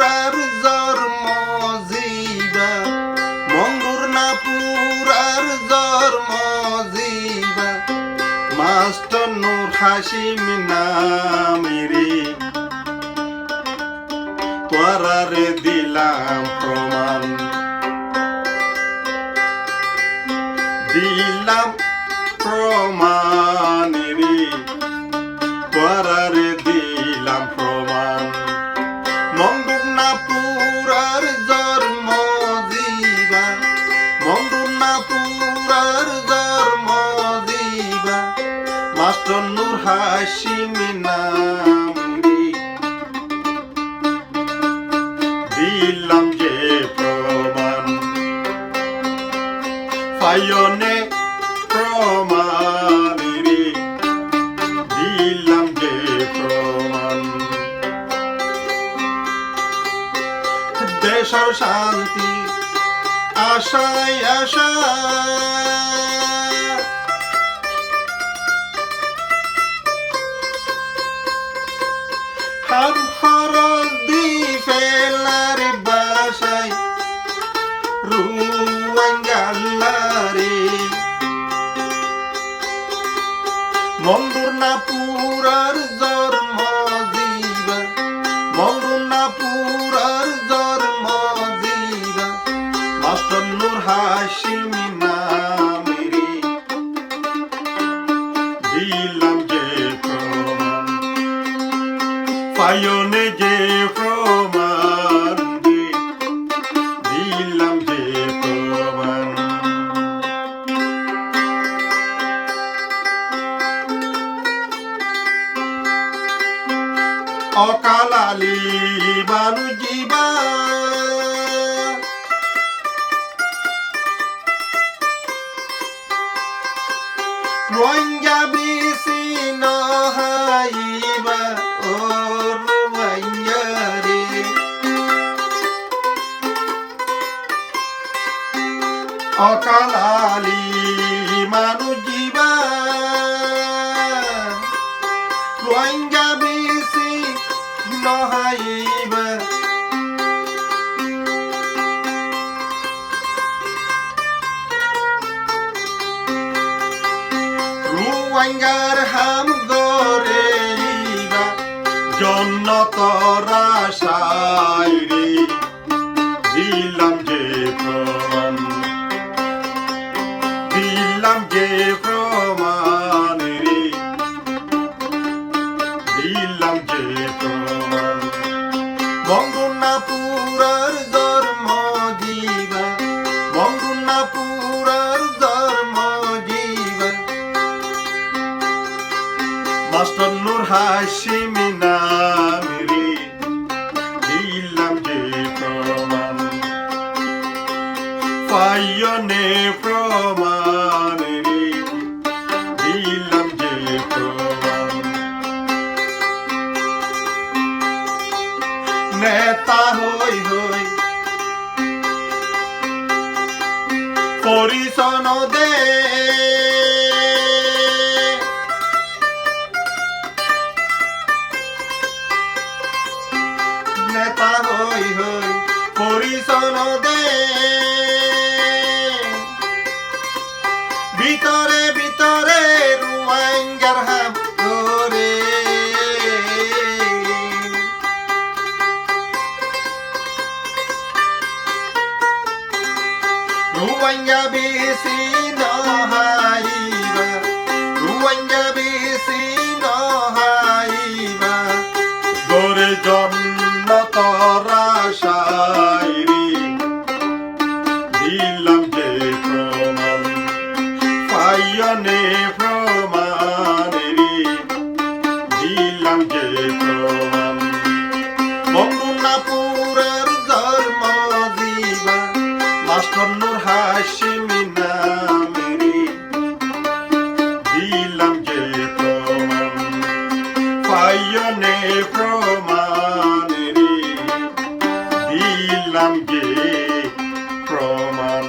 পুরার জন্ম জিবা মঙ্গুর না পুরার জন্ম জিবা মাস্টার নূর হাশিম নামেরে তোরারে দিলাম প্রমাণ দিলাম প্রমাণ রে তোরারে দিলাম প্রমাণ মঙ্গুর না পুরার জন্ম জিবা মঙ্গুর না পুরার জন্ম জিবা মাস্টার নূর হাশিম নাম রে দিলাম যে প্রমাণ ফায়নে প্রমাণ রে দিলাম যে প্রমাণ দেশের শান্তি আশায় আশা হাম হরল দি ফেলার বাসায় রুয়াঙ্গাল্লারে মঙ্গুর না পুরার জন্ম জিবা মঙ্গুর না পুরার জন্ম জিবা মাস্টার নূর হাশিম নামেরে দিলাম যে প্রমাণ ফায়নে যে প্রমাণ দিলাম যে প্রমাণ অকালালি বানু জীবা রোহিঙ্গাবি সিনহাইবা ও রোহিঙ্গারে অকালালি মানু জীবা রোহিঙ্গাবি সিনহাইবা রোহিঙ্গার হাম গরেইবা জন্নতর আশায় রে দিলাম যে প্রমাণ দিলাম যে প্রমাণ রে দিলাম যে প্রমাণ মঙ্গুর না পুরার জন্ম জিবা মঙ্গুর না পুরার জন্ম জিবা মাস্টার নূর হাশিম নামেরে দিলাম যে প্রমাণ ফায়নে প্রমাণ রে দিলাম যে প্রমাণ নেতা হই হই পরিচন দে নেতা হই হই পরিচন দে ভিতরে ভিতরে রোহিঙ্গার হাম ধরে রোহিঙ্গা বেশি নহাইবা রোহিঙ্গা বেশি নহাইবা গরে জন্নতর আশায় রে দিলাম যে প্রমাণ ফায়নে প্রমাণ রে দিলাম যে প্রমাণ মঙ্গুর না পুরার জন্ম জিবা মাস্টার নূর হাশিম নামেরে দিলাম যে প্রমাণ ফায়নে প্রমাণ রে দিলাম যে প্রমাণ